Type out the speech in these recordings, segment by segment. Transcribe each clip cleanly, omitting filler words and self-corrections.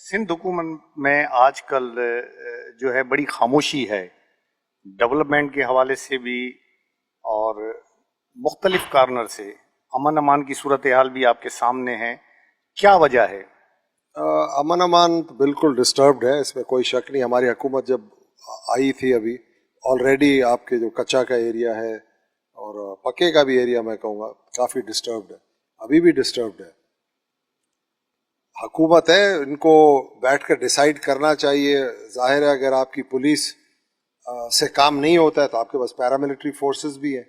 سندھ حکومت میں آج کل جو ہے بڑی خاموشی ہے ڈیولپمنٹ کے حوالے سے بھی اور مختلف کارنر سے. امن امان کی صورتحال بھی آپ کے سامنے ہے. کیا وجہ ہے؟ امن امان بالکل ڈسٹربڈ ہے، اس میں کوئی شک نہیں. ہماری حکومت جب آئی تھی ابھی آلریڈی آپ کے جو کچا کا ایریا ہے اور پکے کا بھی ایریا میں کہوں گا کافی ڈسٹربڈ ہے، ابھی بھی ڈسٹربڈ ہے. حکومت ہے، ان کو بیٹھ کر ڈیسائیڈ کرنا چاہیے. ظاہر ہے اگر آپ کی پولیس سے کام نہیں ہوتا ہے تو آپ کے پاس پیراملٹری فورسز بھی ہیں،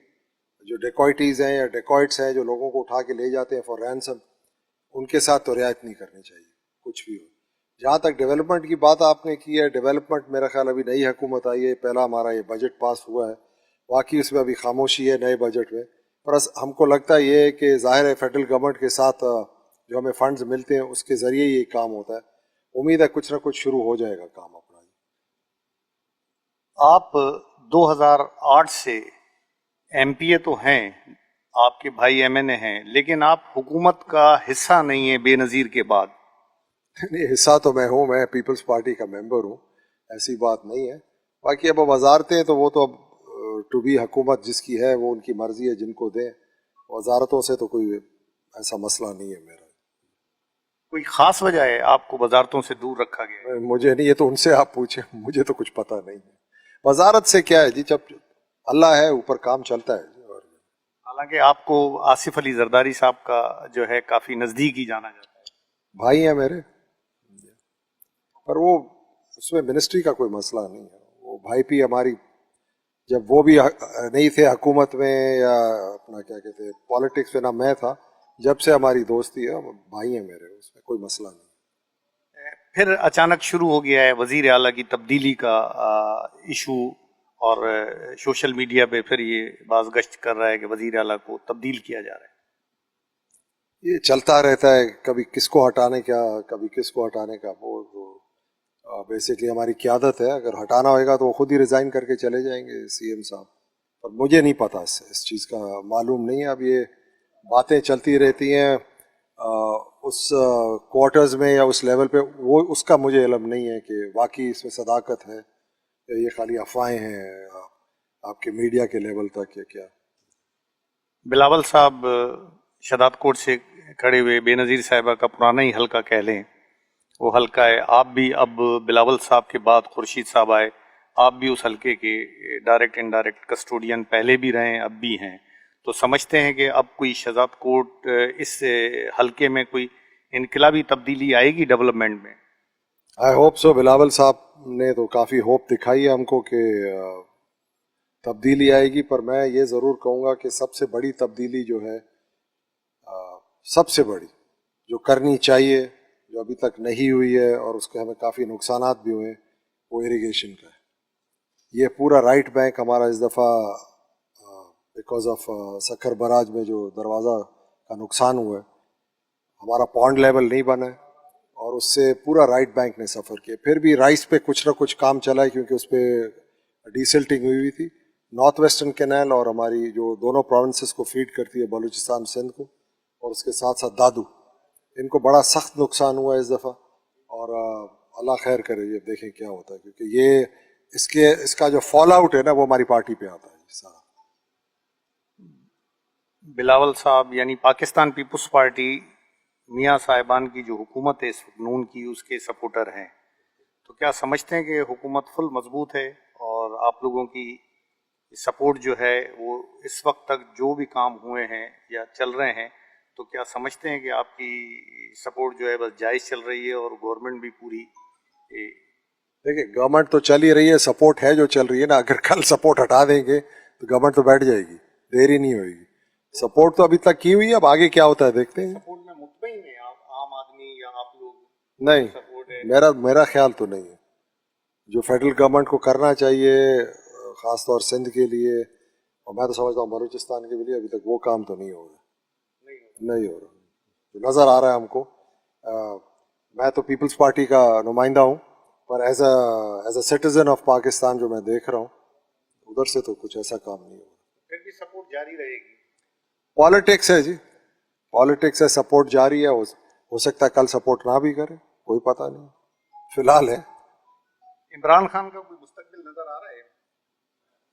جو ڈیکوائٹیز ہیں یا ڈیکوائٹس ہیں جو لوگوں کو اٹھا کے لے جاتے ہیں فار رینسم، ان کے ساتھ تو رعایت نہیں کرنی چاہیے کچھ بھی ہو. جہاں تک ڈیولپمنٹ کی بات آپ نے کی ہے، ڈیولپمنٹ میرا خیال ابھی نئی حکومت آئی ہے، پہلا ہمارا یہ بجٹ پاس ہوا ہے، باقی اس میں ابھی خاموشی ہے نئے بجٹ میں. پر ہم کو لگتا یہ ہے کہ ظاہر ہے فیڈرل گورنمنٹ کے ساتھ جو ہمیں فنڈز ملتے ہیں اس کے ذریعے یہ کام ہوتا ہے. امید ہے کچھ نہ کچھ شروع ہو جائے گا کام اپنا. آپ 2008 سے ایم پی اے تو ہیں، آپ کے بھائی ایم این اے ہیں، لیکن آپ حکومت کا حصہ نہیں ہیں بے نظیر کے بعد. نہیں، حصہ تو میں ہوں، میں پیپلز پارٹی کا ممبر ہوں، ایسی بات نہیں ہے. باقی اب وزارتیں تو وہ تو اب ٹو بی حکومت جس کی ہے وہ ان کی مرضی ہے، جن کو دیں. وزارتوں سے تو کوئی ایسا مسئلہ نہیں ہے میرا. کوئی خاص وجہ ہے آپ کو وزارتوں سے دور رکھا گیا ہے؟ مجھے نہیں، یہ تو ان سے آپ پوچھیں، مجھے تو کچھ پتہ نہیں ہے. وزارت سے کیا ہے جی، جب اللہ ہے اوپر کام چلتا ہے. حالانکہ آپ کو آصف علی زرداری صاحب کا جو ہے کافی نزدیک ہی جانا جاتا ہے. بھائی ہیں میرے، پر وہ اس میں منسٹری کا کوئی مسئلہ نہیں ہے. وہ بھائی بھی ہماری، جب وہ بھی نہیں تھے حکومت میں یا اپنا کیا کہتے ہیں پالیٹکس میں، نہ میں تھا، جب سے ہماری دوستی ہے، بھائی ہیں میرے، اس میں کوئی مسئلہ نہیں. پھر اچانک شروع ہو گیا ہے وزیر اعلیٰ کی تبدیلی کا ایشو، اور سوشل میڈیا پہ پھر یہ باز گشت کر رہا ہے کہ وزیر اعلیٰ کو تبدیل کیا جا رہا ہے. یہ چلتا رہتا ہے، کبھی کس کو ہٹانے کا کبھی کس کو ہٹانے کا. وہ بیسکلی ہماری قیادت ہے، اگر ہٹانا ہوئے گا تو وہ خود ہی ریزائن کر کے چلے جائیں گے سی ایم صاحب. پر مجھے نہیں پتا اس چیز کا معلوم نہیں ہے. اب یہ باتیں چلتی رہتی ہیں اس کوارٹرز میں یا اس لیول پہ، وہ اس کا مجھے علم نہیں ہے کہ واقعی اس میں صداقت ہے یا یہ خالی افواہیں ہیں آپ کے میڈیا کے لیول تک یا کیا. بلاول صاحب شداد کوٹ سے کھڑے ہوئے، بے نظیر صاحبہ کا پرانا ہی حلقہ کہہ لیں، وہ حلقہ ہے. آپ بھی اب بلاول صاحب کے بعد خورشید صاحب آئے، آپ بھی اس حلقے کے ڈائریکٹ انڈائریکٹ کسٹوڈین پہلے بھی رہے ہیں اب بھی ہیں. تو سمجھتے ہیں کہ اب کوئی شہزاد کوٹ اس حلقے میں کوئی انقلابی تبدیلی آئے گی ڈیولپمنٹ میں؟ I hope so. بلاول صاحب نے تو کافی ہوپ دکھائی ہے ہم کو کہ تبدیلی آئے گی. پر میں یہ ضرور کہوں گا کہ سب سے بڑی تبدیلی جو ہے، سب سے بڑی جو کرنی چاہیے، جو ابھی تک نہیں ہوئی ہے اور اس کے ہمیں کافی نقصانات بھی ہوئے، وہ اریگیشن کا ہے. یہ پورا رائٹ بینک ہمارا اس دفعہ بیکاز آف سکھر براج میں جو دروازہ کا نقصان ہوا ہے، ہمارا پونڈ لیول نہیں بنا ہے اور اس سے پورا رائٹ بینک نے سفر کیا. پھر بھی رائس پہ کچھ نہ کچھ کام چلا ہے کیونکہ اس پہ ڈیسلٹنگ ہوئی تھی. نارتھ ویسٹرن کینال اور ہماری جو دونوں پروونسز کو فیڈ کرتی ہے بلوچستان سندھ کو، اور اس کے ساتھ ساتھ دادو، ان کو بڑا سخت نقصان ہوا ہے اس دفعہ. اور اللہ خیر کرے، یہ دیکھیں کیا ہوتا ہے، کیونکہ یہ اس کا جو فال آؤٹ ہے نا وہ ہماری پارٹی پہ آتا ہے سارا. بلاول صاحب یعنی پاکستان پیپلز پارٹی میاں صاحبان کی جو حکومت ہے اس نون کی، اس کے سپورٹر ہیں، تو کیا سمجھتے ہیں کہ حکومت فل مضبوط ہے اور آپ لوگوں کی سپورٹ جو ہے وہ اس وقت تک جو بھی کام ہوئے ہیں یا چل رہے ہیں، تو کیا سمجھتے ہیں کہ آپ کی سپورٹ جو ہے بس جائز چل رہی ہے اور گورنمنٹ بھی پوری؟ دیکھیں گورنمنٹ تو چل ہی رہی ہے، سپورٹ ہے جو چل رہی ہے نا. اگر کل سپورٹ ہٹا دیں گے تو گورنمنٹ تو بیٹھ جائے گی، دیر ہی نہیں ہوئے گی. سپورٹ تو ابھی تک کی ہوئی ہے، اب آگے کیا ہوتا ہے دیکھتے ہیں. سپورٹ میں مطمئن ہیں آپ، عام آدمی یا آپ لوگ؟ نہیں، سپورٹ ہے میرا خیال تو نہیں ہے. جو فیڈرل گورنمنٹ کو کرنا چاہیے خاص طور سندھ کے لیے، اور میں تو سمجھتا ہوں بلوچستان کے لیے، ابھی تک وہ کام تو نہیں ہو رہا. نہیں ہو رہا جو نظر آ رہا ہے ہم کو. میں تو پیپلز پارٹی کا نمائندہ ہوں، پر as a citizen of Pakistan جو میں دیکھ رہا ہوں ادھر سے تو کچھ ایسا کام نہیں ہو رہا. پھر بھی سپورٹ جاری رہے گی؟ پالیٹکس ہے جی، پالیٹکس ہے، سپورٹ جاری ہے. ہو سکتا ہے کل سپورٹ نہ بھی کرے، کوئی پتہ نہیں. فی الحال ہے. عمران خان کا کوئی مستقبل نظر آ رہا ہے؟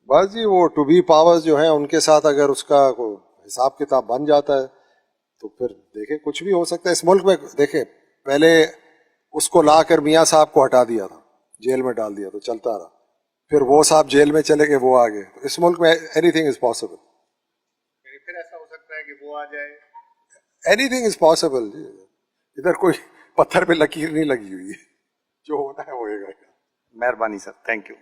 بس جی وہ ٹو بی پاورز جو ہیں ان کے ساتھ اگر اس کا کوئی حساب کتاب بن جاتا ہے تو پھر دیکھیں کچھ بھی ہو سکتا ہے. اس ملک میں دیکھیں پہلے اس کو لا کر میاں صاحب کو ہٹا دیا تھا, جیل میں ڈال دیا تو چلتا رہا, پھر وہ صاحب جیل میں چلے گئے, وہ آگے. تو اس ملک میں اینی تھنگ از پاسبل. پھر ایسا ہو سکتا ہے کہ وہ آ جائے. Any thing is possible. ادھر کوئی پتھر پہ لکیر نہیں لگی ہوئی ہے, جو ہونا ہے ہوئے گا. مہربانی سر, تھینک یو.